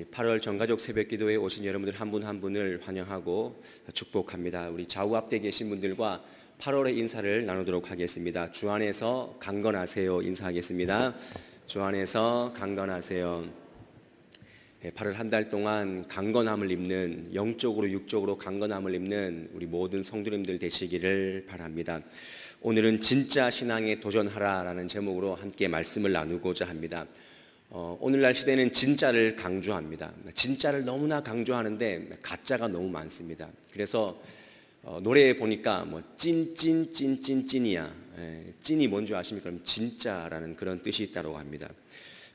8월 전가족 새벽기도에 오신 여러분들 한 분 한 분을 환영하고 축복합니다. 우리 좌우 앞에 계신 분들과 8월의 인사를 나누도록 하겠습니다. 주 안에서 강건하세요 인사하겠습니다. 주 안에서 강건하세요. 8월 한 달 동안 강건함을 입는, 영적으로 육적으로 강건함을 입는 우리 모든 성도님들 되시기를 바랍니다. 오늘은 진짜 신앙에 도전하라라는 제목으로 함께 말씀을 나누고자 합니다. 오늘날 시대는 진짜를 강조합니다. 진짜를 너무나 강조하는데 가짜가 너무 많습니다. 그래서 노래에 보니까 찐이야. 찐이 뭔지 아십니까? 그럼 진짜라는 그런 뜻이 있다고 합니다.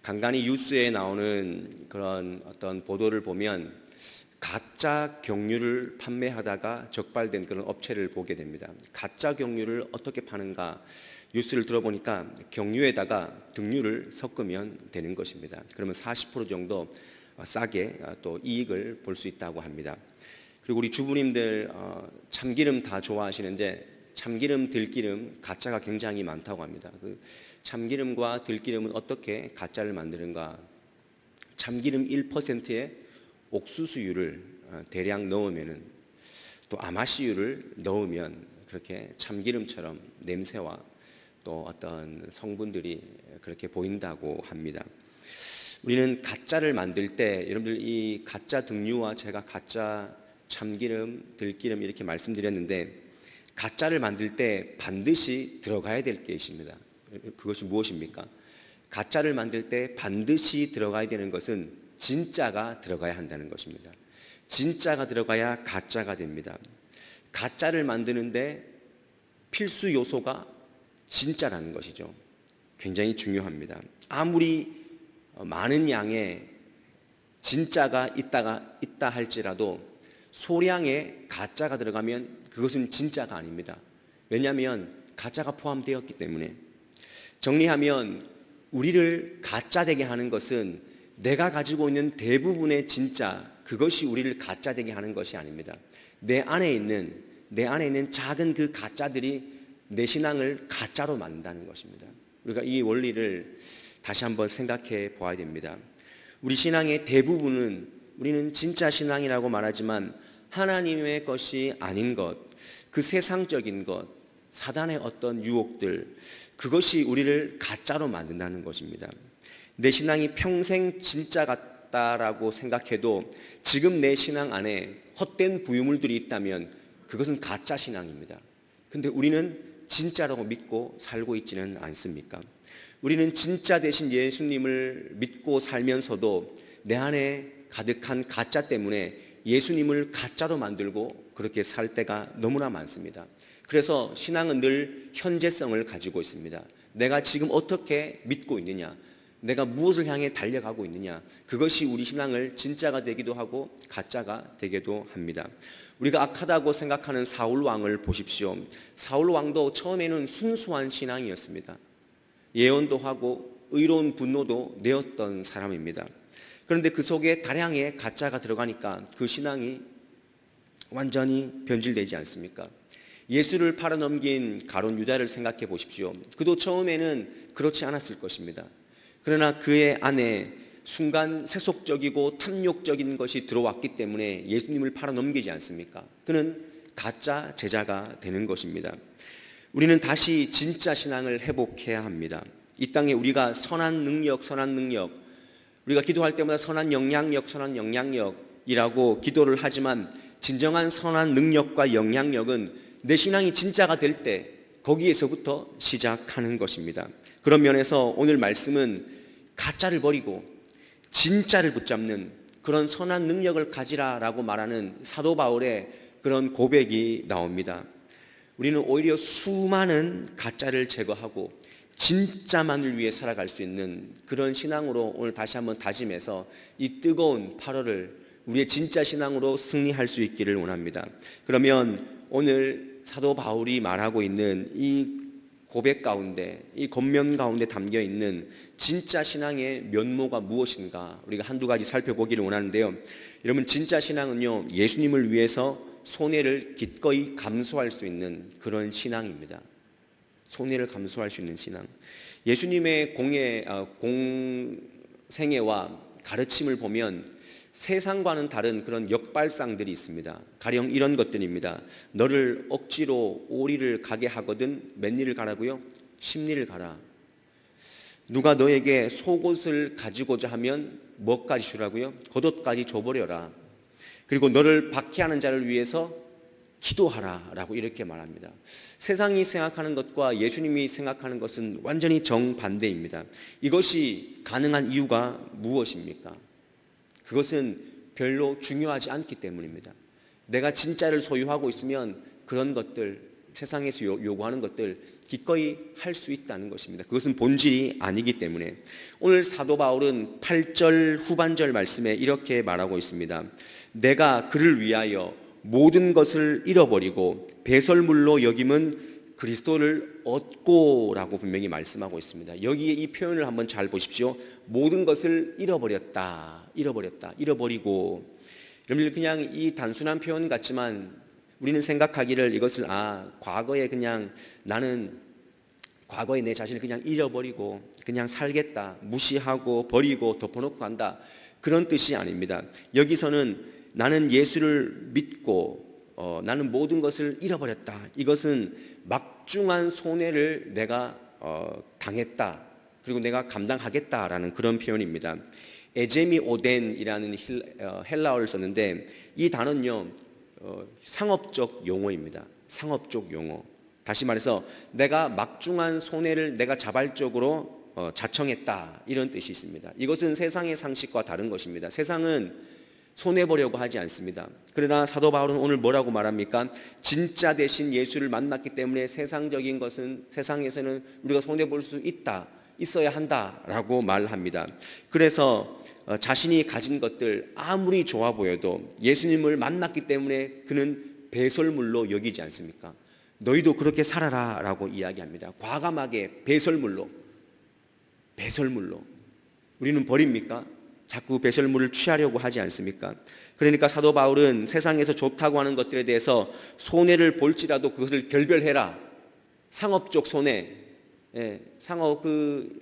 간간히 뉴스에 나오는 그런 어떤 보도를 보면 가짜 경유를 판매하다가 적발된 그런 업체를 보게 됩니다. 가짜 경유를 어떻게 파는가? 뉴스를 들어보니까 경유에다가 등유를 섞으면 되는 것입니다. 그러면 40% 정도 싸게 또 이익을 볼 수 있다고 합니다. 그리고 우리 주부님들 참기름 다 좋아하시는데 참기름, 들기름 가짜가 굉장히 많다고 합니다. 그 참기름과 들기름은 어떻게 가짜를 만드는가? 참기름 1%에 옥수수유를 대량 넣으면은, 또 아마씨유를 넣으면 그렇게 참기름처럼 냄새와 또 어떤 성분들이 그렇게 보인다고 합니다. 우리는 가짜를 만들 때 여러분들 이 가짜 등유와 제가 가짜 참기름, 들기름 이렇게 말씀드렸는데 가짜를 만들 때 반드시 들어가야 될 게 있습니다. 그것이 무엇입니까? 가짜를 만들 때 반드시 들어가야 되는 것은 진짜가 들어가야 한다는 것입니다. 진짜가 들어가야 가짜가 됩니다. 가짜를 만드는데 필수 요소가 진짜라는 것이죠. 굉장히 중요합니다. 아무리 많은 양의 진짜가 있다 할지라도 소량의 가짜가 들어가면 그것은 진짜가 아닙니다. 왜냐하면 가짜가 포함되었기 때문에. 정리하면 우리를 가짜되게 하는 것은 내가 가지고 있는 대부분의 진짜, 그것이 우리를 가짜되게 하는 것이 아닙니다. 내 안에 있는 작은 그 가짜들이 내 신앙을 가짜로 만든다는 것입니다. 우리가 이 원리를 다시 한번 생각해 보아야 됩니다. 우리 신앙의 대부분은, 우리는 진짜 신앙이라고 말하지만 하나님의 것이 아닌 것, 그 세상적인 것, 사단의 어떤 유혹들, 그것이 우리를 가짜로 만든다는 것입니다. 내 신앙이 평생 진짜 같다라고 생각해도 지금 내 신앙 안에 헛된 부유물들이 있다면 그것은 가짜 신앙입니다. 근데 우리는 진짜라고 믿고 살고 있지는 않습니까? 우리는 진짜 대신 예수님을 믿고 살면서도 내 안에 가득한 가짜 때문에 예수님을 가짜로 만들고 그렇게 살 때가 너무나 많습니다. 그래서 신앙은 늘 현재성을 가지고 있습니다. 내가 지금 어떻게 믿고 있느냐, 내가 무엇을 향해 달려가고 있느냐, 그것이 우리 신앙을 진짜가 되기도 하고 가짜가 되기도 합니다. 우리가 악하다고 생각하는 사울 왕을 보십시오. 사울 왕도 처음에는 순수한 신앙이었습니다. 예언도 하고 의로운 분노도 내었던 사람입니다. 그런데 그 속에 다량의 가짜가 들어가니까 그 신앙이 완전히 변질되지 않습니까? 예수를 팔아넘긴 가룟 유다를 생각해 보십시오. 그도 처음에는 그렇지 않았을 것입니다. 그러나 그의 안에 순간 세속적이고 탐욕적인 것이 들어왔기 때문에 예수님을 팔아넘기지 않습니까? 그는 가짜 제자가 되는 것입니다. 우리는 다시 진짜 신앙을 회복해야 합니다. 이 땅에 우리가 선한 능력, 우리가 기도할 때마다 선한 영향력이라고 기도를 하지만 진정한 선한 능력과 영향력은 내 신앙이 진짜가 될 때 거기에서부터 시작하는 것입니다. 그런 면에서 오늘 말씀은 가짜를 버리고 진짜를 붙잡는 그런 선한 능력을 가지라라고 말하는 사도 바울의 그런 고백이 나옵니다. 우리는 오히려 수많은 가짜를 제거하고 진짜만을 위해 살아갈 수 있는 그런 신앙으로 오늘 다시 한번 다짐해서 이 뜨거운 8월을 우리의 진짜 신앙으로 승리할 수 있기를 원합니다. 그러면 오늘 사도 바울이 말하고 있는 이 고백 가운데, 이 권면 가운데 담겨 있는 진짜 신앙의 면모가 무엇인가 우리가 한두 가지 살펴보기를 원하는데요. 여러분, 진짜 신앙은요, 예수님을 위해서 손해를 기꺼이 감수할 수 있는 그런 신앙입니다. 손해를 감수할 수 있는 신앙. 예수님의 공생애와 가르침을 보면 세상과는 다른 그런 역발상들이 있습니다. 가령 이런 것들입니다. 너를 억지로 오리를 가게 하거든 몇 리를 가라고요? 10리를 가라. 누가 너에게 속옷을 가지고자 하면 뭐까지 주라고요? 겉옷까지 줘버려라. 그리고 너를 박해하는 자를 위해서 기도하라 라고 이렇게 말합니다. 세상이 생각하는 것과 예수님이 생각하는 것은 완전히 정반대입니다. 이것이 가능한 이유가 무엇입니까? 그것은 별로 중요하지 않기 때문입니다. 내가 진짜를 소유하고 있으면 그런 것들, 세상에서 요구하는 것들 기꺼이 할 수 있다는 것입니다. 그것은 본질이 아니기 때문에. 오늘 사도 바울은 8절 후반절 말씀에 이렇게 말하고 있습니다. 내가 그를 위하여 모든 것을 잃어버리고 배설물로 여김은 그리스도를 얻고라고 분명히 말씀하고 있습니다. 여기에 이 표현을 한번 잘 보십시오. 모든 것을 잃어버리고. 여러분들 그냥 이 단순한 표현 같지만 우리는 생각하기를 이것을 과거에 그냥 나는 과거에 내 자신을 그냥 잃어버리고 그냥 살겠다, 무시하고 버리고 덮어놓고 간다, 그런 뜻이 아닙니다. 여기서는 나는 예수를 믿고 나는 모든 것을 잃어버렸다, 이것은 막중한 손해를 내가 당했다, 그리고 내가 감당하겠다라는 그런 표현입니다. 에제미 오덴이라는 헬라어를 썼는데 이 단어는요 상업적 용어입니다. 상업적 용어. 다시 말해서 내가 막중한 손해를 내가 자발적으로 자청했다, 이런 뜻이 있습니다. 이것은 세상의 상식과 다른 것입니다. 세상은 손해보려고 하지 않습니다. 그러나 사도 바울은 오늘 뭐라고 말합니까? 진짜 대신 예수를 만났기 때문에 세상적인 것은 세상에서는 우리가 손해볼 수 있어야 한다라고 말합니다. 그래서 자신이 가진 것들 아무리 좋아 보여도 예수님을 만났기 때문에 그는 배설물로 여기지 않습니까? 너희도 그렇게 살아라 라고 이야기합니다. 과감하게 배설물로. 우리는 버립니까? 자꾸 배설물을 취하려고 하지 않습니까? 그러니까 사도 바울은 세상에서 좋다고 하는 것들에 대해서 손해를 볼지라도 그것을 결별해라. 상업적 손해, 상업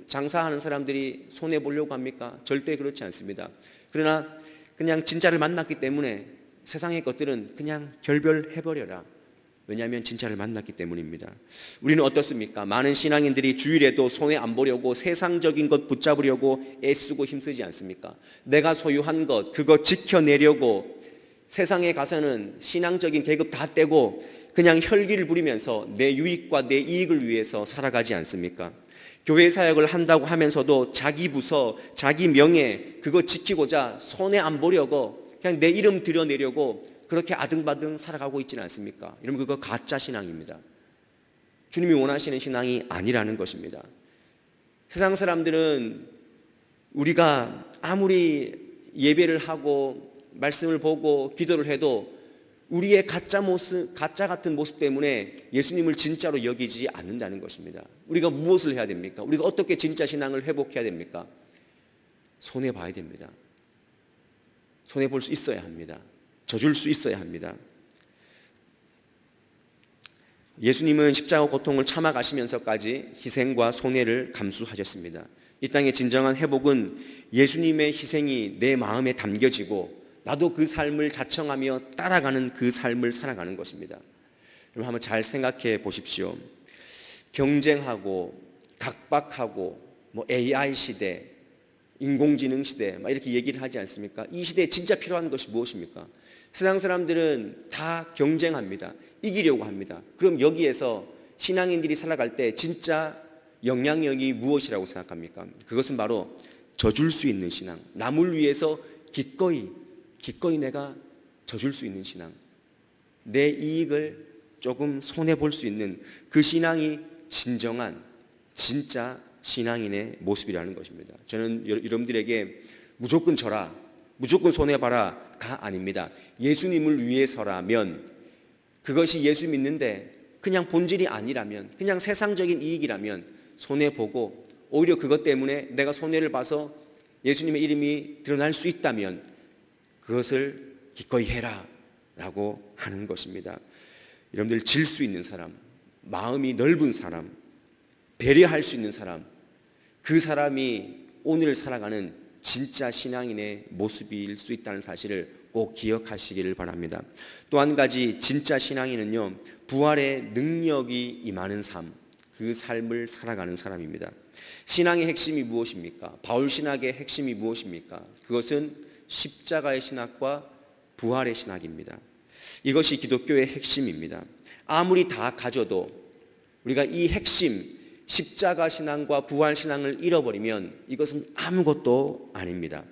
장사하는 사람들이 손해 보려고 합니까? 절대 그렇지 않습니다. 그러나 그냥 진짜를 만났기 때문에 세상의 것들은 그냥 결별해버려라. 왜냐하면 진짜를 만났기 때문입니다. 우리는 어떻습니까? 많은 신앙인들이 주일에도 손해 안 보려고 세상적인 것 붙잡으려고 애쓰고 힘쓰지 않습니까? 내가 소유한 것 그거 지켜내려고 세상에 가서는 신앙적인 계급 다 떼고 그냥 혈기를 부리면서 내 유익과 내 이익을 위해서 살아가지 않습니까? 교회 사역을 한다고 하면서도 자기 부서, 자기 명예 그거 지키고자 손해 안 보려고 그냥 내 이름 드러내려고 그렇게 아등바등 살아가고 있지는 않습니까? 여러분, 그거 가짜 신앙입니다. 주님이 원하시는 신앙이 아니라는 것입니다. 세상 사람들은 우리가 아무리 예배를 하고 말씀을 보고 기도를 해도 우리의 가짜 같은 모습 때문에 예수님을 진짜로 여기지 않는다는 것입니다. 우리가 무엇을 해야 됩니까? 우리가 어떻게 진짜 신앙을 회복해야 됩니까? 손해봐야 됩니다. 손해볼 수 있어야 합니다. 져줄 수 있어야 합니다. 예수님은 십자가 고통을 참아가시면서까지 희생과 손해를 감수하셨습니다. 이 땅의 진정한 회복은 예수님의 희생이 내 마음에 담겨지고 나도 그 삶을 자청하며 따라가는 그 삶을 살아가는 것입니다. 여러분 한번 잘 생각해 보십시오. 경쟁하고 각박하고 AI 시대, 인공지능 시대 막 이렇게 얘기를 하지 않습니까? 이 시대에 진짜 필요한 것이 무엇입니까? 세상 사람들은 다 경쟁합니다. 이기려고 합니다. 그럼 여기에서 신앙인들이 살아갈 때 진짜 영향력이 무엇이라고 생각합니까? 그것은 바로 져줄 수 있는 신앙, 남을 위해서 기꺼이 내가 져줄 수 있는 신앙, 내 이익을 조금 손해볼 수 있는 그 신앙이 진정한 진짜 신앙인의 모습이라는 것입니다. 저는 여러분들에게 무조건 져라, 무조건 손해봐라가 아닙니다. 예수님을 위해서라면, 그것이 예수 믿는데 그냥 본질이 아니라면, 그냥 세상적인 이익이라면 손해보고 오히려 그것 때문에 내가 손해를 봐서 예수님의 이름이 드러날 수 있다면 그것을 기꺼이 해라 라고 하는 것입니다. 여러분들, 질 수 있는 사람, 마음이 넓은 사람, 배려할 수 있는 사람, 그 사람이 오늘 살아가는 진짜 신앙인의 모습일 수 있다는 사실을 꼭 기억하시기를 바랍니다. 또 한 가지 진짜 신앙인은요, 부활의 능력이 임하는 삶, 그 삶을 살아가는 사람입니다. 신앙의 핵심이 무엇입니까? 바울 신학의 핵심이 무엇입니까? 그것은 십자가의 신학과 부활의 신학입니다. 이것이 기독교의 핵심입니다. 아무리 다 가져도 우리가 이 핵심, 십자가 신앙과 부활 신앙을 잃어버리면 이것은 아무것도 아닙니다.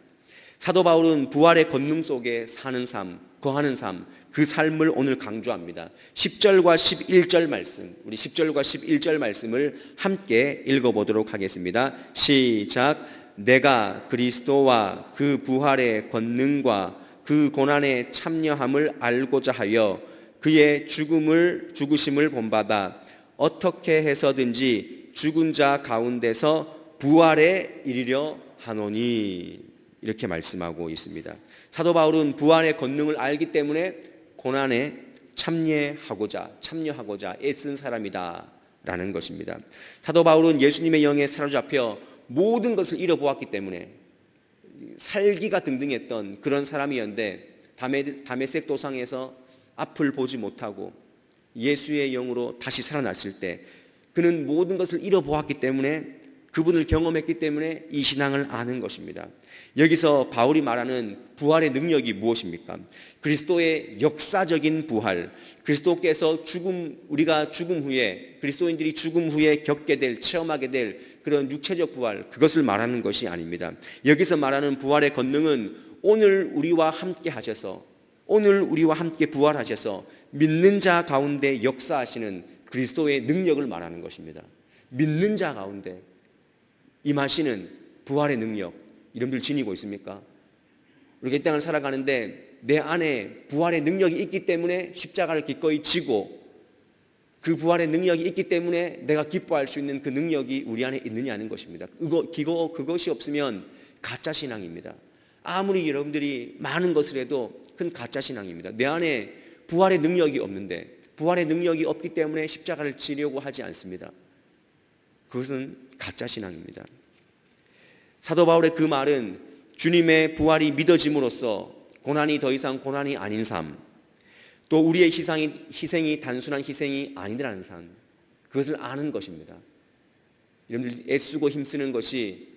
사도 바울은 부활의 권능 속에 사는 삶, 거하는 삶, 그 삶을 오늘 강조합니다. 10절과 11절 말씀, 우리 10절과 11절 말씀을 함께 읽어보도록 하겠습니다. 시작. 내가 그리스도와 그 부활의 권능과 그 고난에 참여함을 알고자 하여 그의 죽으심을 본받아 어떻게 해서든지 죽은 자 가운데서 부활에 이르려 하노니, 이렇게 말씀하고 있습니다. 사도 바울은 부활의 권능을 알기 때문에 고난에 참여하고자 애쓴 사람이다 라는 것입니다. 사도 바울은 예수님의 영에 사로잡혀 모든 것을 잃어보았기 때문에 살기가 등등했던 그런 사람이었는데, 다메섹 도상에서 앞을 보지 못하고 예수의 영으로 다시 살아났을 때 그는 모든 것을 잃어보았기 때문에, 그분을 경험했기 때문에 이 신앙을 아는 것입니다. 여기서 바울이 말하는 부활의 능력이 무엇입니까? 그리스도의 역사적인 부활, 그리스도께서 우리가 죽음 후에, 그리스도인들이 죽음 후에 겪게 될, 체험하게 될 그런 육체적 부활, 그것을 말하는 것이 아닙니다. 여기서 말하는 부활의 권능은 오늘 우리와 함께 하셔서, 오늘 우리와 함께 부활하셔서 믿는 자 가운데 역사하시는 그리스도의 능력을 말하는 것입니다. 믿는 자 가운데 임하시는 부활의 능력, 여러분들 지니고 있습니까? 우리가 이 땅을 살아가는데 내 안에 부활의 능력이 있기 때문에 십자가를 기꺼이 지고, 그 부활의 능력이 있기 때문에 내가 기뻐할 수 있는 그 능력이 우리 안에 있느냐는 것입니다. 그것이 없으면 가짜 신앙입니다. 아무리 여러분들이 많은 것을 해도 그건 가짜 신앙입니다. 내 안에 부활의 능력이 없는데, 부활의 능력이 없기 때문에 십자가를 지려고 하지 않습니다. 그것은 가짜 신앙입니다. 사도 바울의 그 말은 주님의 부활이 믿어짐으로써 고난이 더 이상 고난이 아닌 삶, 또 우리의 희생이 단순한 희생이 아니라는 삶, 그것을 아는 것입니다. 여러분들 애쓰고 힘쓰는 것이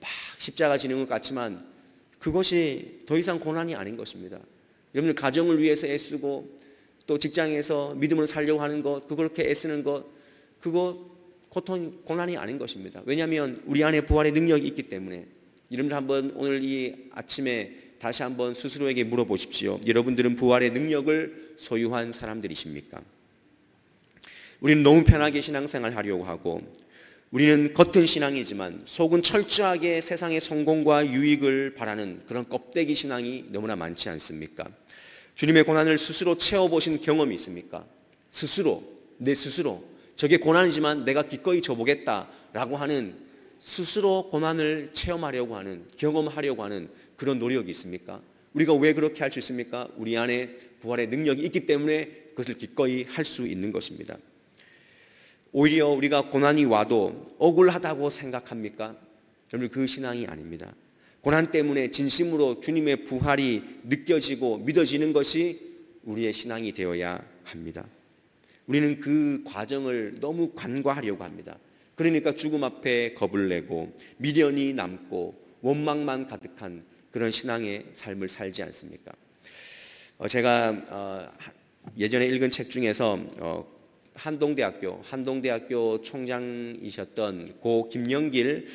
막 십자가 지는 것 같지만 그것이 더 이상 고난이 아닌 것입니다. 여러분들 가정을 위해서 애쓰고 또 직장에서 믿음을 살려고 하는 것, 그렇게 애쓰는 것, 그거 고난이 아닌 것입니다. 왜냐하면 우리 안에 부활의 능력이 있기 때문에. 여러분들 한번 오늘 이 아침에 다시 한번 스스로에게 물어보십시오. 여러분들은 부활의 능력을 소유한 사람들이십니까? 우리는 너무 편하게 신앙생활 하려고 하고, 우리는 겉은 신앙이지만 속은 철저하게 세상의 성공과 유익을 바라는 그런 껍데기 신앙이 너무나 많지 않습니까? 주님의 고난을 스스로 채워보신 경험이 있습니까? 내 스스로 저게 고난이지만 내가 기꺼이 져보겠다라고 하는, 스스로 고난을 체험하려고 하는, 경험하려고 하는 그런 노력이 있습니까? 우리가 왜 그렇게 할 수 있습니까? 우리 안에 부활의 능력이 있기 때문에 그것을 기꺼이 할 수 있는 것입니다. 오히려 우리가 고난이 와도 억울하다고 생각합니까? 여러분, 그 신앙이 아닙니다. 고난 때문에 진심으로 주님의 부활이 느껴지고 믿어지는 것이 우리의 신앙이 되어야 합니다. 우리는 그 과정을 너무 간과하려고 합니다. 그러니까 죽음 앞에 겁을 내고 미련이 남고 원망만 가득한 그런 신앙의 삶을 살지 않습니까? 제가 예전에 읽은 책 중에서 한동대학교 총장이셨던 고 김영길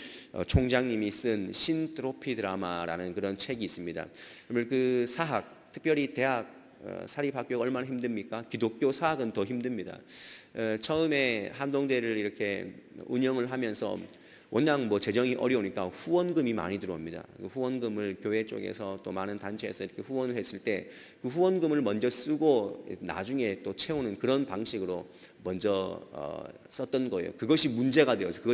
총장님이 쓴 신트로피 드라마라는 그런 책이 있습니다. 그 사학, 특별히 대학 사립학교가 얼마나 힘듭니까? 기독교 사학은 더 힘듭니다. 처음에 한동대를 이렇게 운영을 하면서 워낙 재정이 어려우니까 후원금이 많이 들어옵니다. 그 후원금을 교회 쪽에서 또 많은 단체에서 이렇게 후원을 했을 때 그 후원금을 먼저 쓰고 나중에 또 채우는 그런 방식으로 먼저 썼던 거예요. 그것이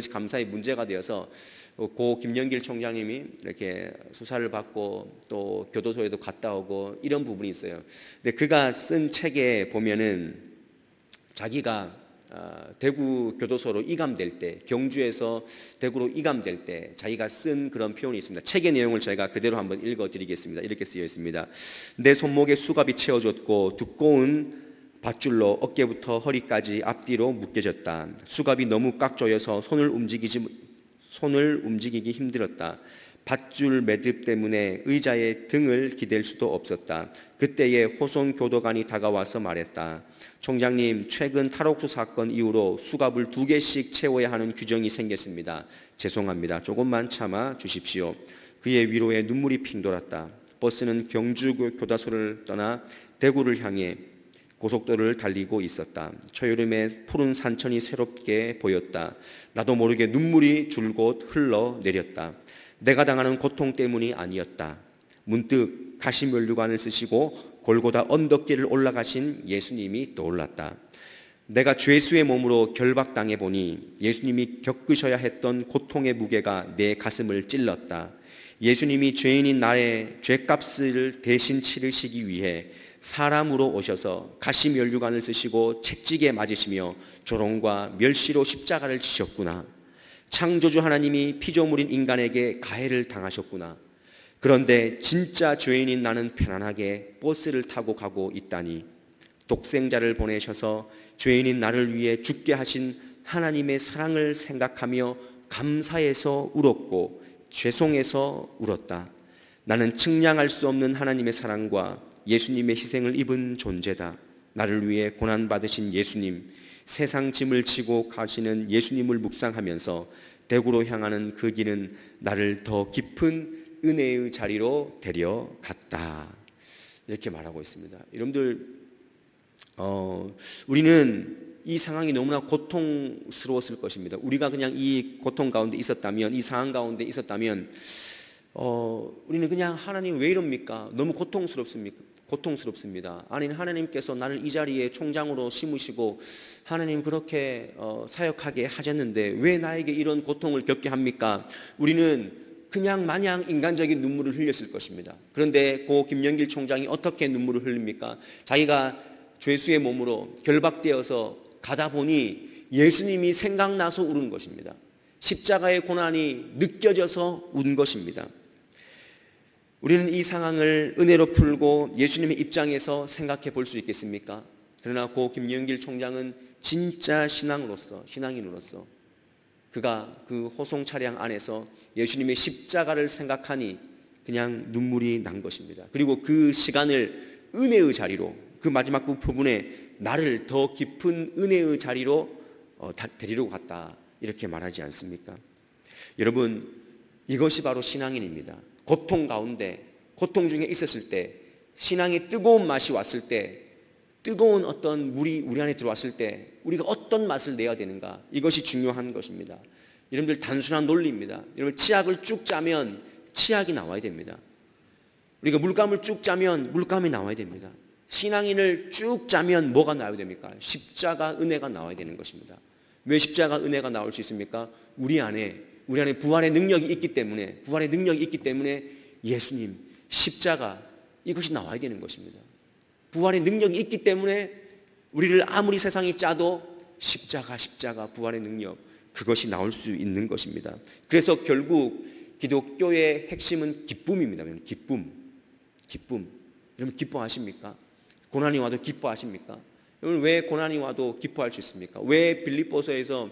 감사의 문제가 되어서 고 김영길 총장님이 이렇게 수사를 받고 또 교도소에도 갔다 오고 이런 부분이 있어요. 근데 그가 쓴 책에 보면은 자기가 대구 교도소로 이감될 때, 경주에서 대구로 이감될 때 자기가 쓴 그런 표현이 있습니다. 책의 내용을 제가 그대로 한번 읽어드리겠습니다. 이렇게 쓰여 있습니다. 내 손목에 수갑이 채워졌고 두꺼운 밧줄로 어깨부터 허리까지 앞뒤로 묶여졌다. 수갑이 너무 꽉 조여서 손을 움직이기 힘들었다. 밧줄 매듭 때문에 의자에 등을 기댈 수도 없었다. 그때에 호송 교도관이 다가와서 말했다. 총장님, 최근 탈옥수 사건 이후로 수갑을 2개씩 채워야 하는 규정이 생겼습니다. 죄송합니다. 조금만 참아 주십시오. 그의 위로에 눈물이 핑 돌았다. 버스는 경주 교도소를 떠나 대구를 향해 고속도로를 달리고 있었다. 초여름에 푸른 산천이 새롭게 보였다. 나도 모르게 눈물이 줄곧 흘러내렸다. 내가 당하는 고통 때문이 아니었다. 문득 가시면류관을 쓰시고 골고다 언덕길을 올라가신 예수님이 떠올랐다. 내가 죄수의 몸으로 결박당해 보니 예수님이 겪으셔야 했던 고통의 무게가 내 가슴을 찔렀다. 예수님이 죄인인 나의 죄값을 대신 치르시기 위해 사람으로 오셔서 가시면류관을 쓰시고 채찍에 맞으시며 조롱과 멸시로 십자가를 지셨구나. 창조주 하나님이 피조물인 인간에게 가해를 당하셨구나. 그런데 진짜 죄인인 나는 편안하게 버스를 타고 가고 있다니. 독생자를 보내셔서 죄인인 나를 위해 죽게 하신 하나님의 사랑을 생각하며 감사해서 울었고 죄송해서 울었다. 나는 측량할 수 없는 하나님의 사랑과 예수님의 희생을 입은 존재다. 나를 위해 고난받으신 예수님, 세상 짐을 지고 가시는 예수님을 묵상하면서 대구로 향하는 그 길은 나를 더 깊은 은혜의 자리로 데려갔다. 이렇게 말하고 있습니다. 여러분들, 우리는 이 상황이 너무나 고통스러웠을 것입니다. 우리가 그냥 이 고통 가운데 있었다면, 이 상황 가운데 있었다면, 우리는 그냥 하나님 왜 이럽니까? 너무 고통스럽습니다. 아니, 하나님께서 나를 이 자리에 총장으로 심으시고 하나님 그렇게 사역하게 하셨는데 왜 나에게 이런 고통을 겪게 합니까? 우리는 그냥 마냥 인간적인 눈물을 흘렸을 것입니다. 그런데 고 김영길 총장이 어떻게 눈물을 흘립니까? 자기가 죄수의 몸으로 결박되어서 가다 보니 예수님이 생각나서 우는 것입니다. 십자가의 고난이 느껴져서 운 것입니다. 우리는 이 상황을 은혜로 풀고 예수님의 입장에서 생각해 볼 수 있겠습니까? 그러나 고 김영길 총장은 진짜 신앙인으로서 그가 그 호송 차량 안에서 예수님의 십자가를 생각하니 그냥 눈물이 난 것입니다. 그리고 그 시간을 은혜의 자리로, 그 마지막 부분에 나를 더 깊은 은혜의 자리로 데리러 갔다, 이렇게 말하지 않습니까? 여러분, 이것이 바로 신앙인입니다. 고통 가운데, 고통 중에 있었을 때, 신앙의 뜨거운 맛이 왔을 때, 뜨거운 어떤 물이 우리 안에 들어왔을 때 우리가 어떤 맛을 내야 되는가, 이것이 중요한 것입니다. 여러분들, 단순한 논리입니다. 여러분, 치약을 쭉 짜면 치약이 나와야 됩니다. 우리가 물감을 쭉 짜면 물감이 나와야 됩니다. 신앙인을 쭉 짜면 뭐가 나와야 됩니까? 십자가 은혜가 나와야 되는 것입니다. 왜 십자가 은혜가 나올 수 있습니까? 우리 안에 부활의 능력이 있기 때문에 예수님, 십자가, 이것이 나와야 되는 것입니다. 부활의 능력이 있기 때문에 우리를 아무리 세상이 짜도 십자가, 부활의 능력, 그것이 나올 수 있는 것입니다. 그래서 결국 기독교의 핵심은 기쁨입니다. 기쁨. 여러분, 기뻐하십니까? 고난이 와도 기뻐하십니까? 여러분, 왜 고난이 와도 기뻐할 수 있습니까? 왜 빌립보서에서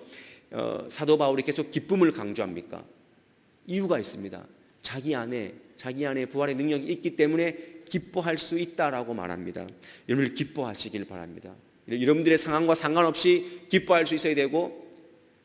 사도 바울이 계속 기쁨을 강조합니까? 이유가 있습니다. 자기 안에 부활의 능력이 있기 때문에 기뻐할 수 있다라고 말합니다. 여러분들, 기뻐하시길 바랍니다. 여러분들의 상황과 상관없이 기뻐할 수 있어야 되고,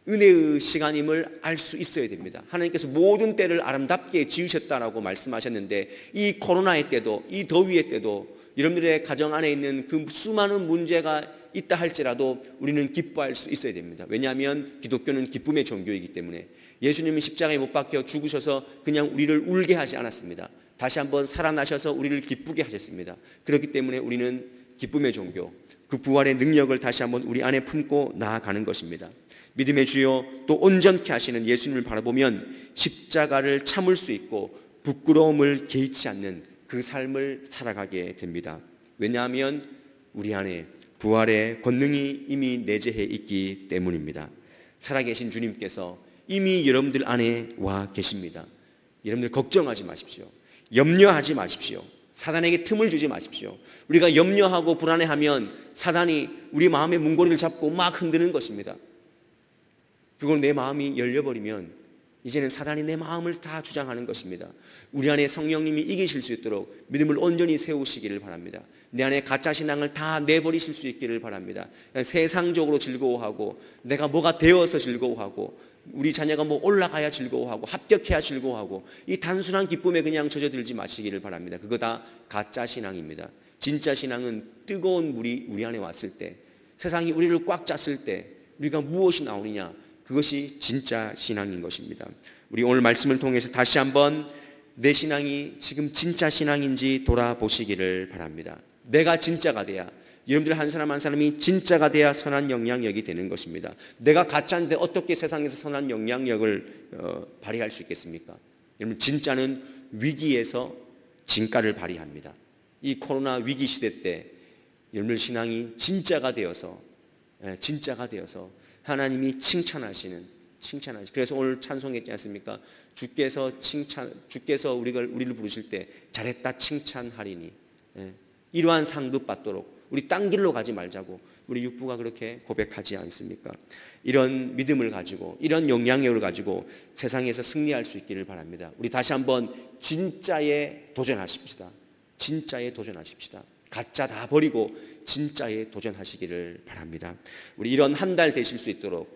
은혜의 시간임을 알 수 있어야 됩니다. 하나님께서 모든 때를 아름답게 지으셨다라고 말씀하셨는데, 이 코로나의 때도, 이 더위의 때도, 여러분들의 가정 안에 있는 그 수많은 문제가 있다 할지라도 우리는 기뻐할 수 있어야 됩니다. 왜냐하면 기독교는 기쁨의 종교이기 때문에. 예수님은 십자가에 못 박혀 죽으셔서 그냥 우리를 울게 하지 않았습니다. 다시 한번 살아나셔서 우리를 기쁘게 하셨습니다. 그렇기 때문에 우리는 기쁨의 종교, 그 부활의 능력을 다시 한번 우리 안에 품고 나아가는 것입니다. 믿음의 주요 또 온전케 하시는 예수님을 바라보면 십자가를 참을 수 있고 부끄러움을 개의치 않는 그 삶을 살아가게 됩니다. 왜냐하면 우리 안에 부활의 권능이 이미 내재해 있기 때문입니다. 살아계신 주님께서 이미 여러분들 안에 와 계십니다. 여러분들 걱정하지 마십시오. 염려하지 마십시오. 사단에게 틈을 주지 마십시오. 우리가 염려하고 불안해하면 사단이 우리 마음의 문고리를 잡고 막 흔드는 것입니다. 그리고 내 마음이 열려버리면 이제는 사단이 내 마음을 다 주장하는 것입니다. 우리 안에 성령님이 이기실 수 있도록 믿음을 온전히 세우시기를 바랍니다. 내 안에 가짜 신앙을 다 내버리실 수 있기를 바랍니다. 세상적으로 즐거워하고 내가 뭐가 되어서 즐거워하고 우리 자녀가 뭐 올라가야 즐거워하고 합격해야 즐거워하고 이 단순한 기쁨에 그냥 젖어들지 마시기를 바랍니다. 그거 다 가짜 신앙입니다. 진짜 신앙은 뜨거운 물이 우리 안에 왔을 때, 세상이 우리를 꽉 찼을 때 우리가 무엇이 나오느냐, 그것이 진짜 신앙인 것입니다. 우리 오늘 말씀을 통해서 다시 한번 내 신앙이 지금 진짜 신앙인지 돌아보시기를 바랍니다. 내가 진짜가 돼야, 여러분들 한 사람 한 사람이 진짜가 돼야 선한 영향력이 되는 것입니다. 내가 가짜인데 어떻게 세상에서 선한 영향력을 발휘할 수 있겠습니까? 여러분, 진짜는 위기에서 진가를 발휘합니다. 이 코로나 위기 시대 때 여러분들 신앙이 진짜가 되어서 하나님이 칭찬하시는. 그래서 오늘 찬송했지 않습니까? 주께서 우리를 부르실 때 잘했다 칭찬하리니. 이러한 상급 받도록 우리 딴 길로 가지 말자고 우리 육부가 그렇게 고백하지 않습니까? 이런 믿음을 가지고 이런 영향력을 가지고 세상에서 승리할 수 있기를 바랍니다. 우리 다시 한번 진짜에 도전하십시다. 가짜 다 버리고 진짜에 도전하시기를 바랍니다. 우리 이런 한 달 되실 수 있도록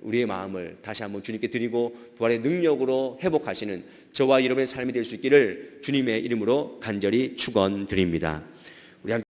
우리의 마음을 다시 한번 주님께 드리고 부활의 능력으로 회복하시는 저와 여러분의 삶이 될 수 있기를 주님의 이름으로 간절히 축원드립니다. 우리 함께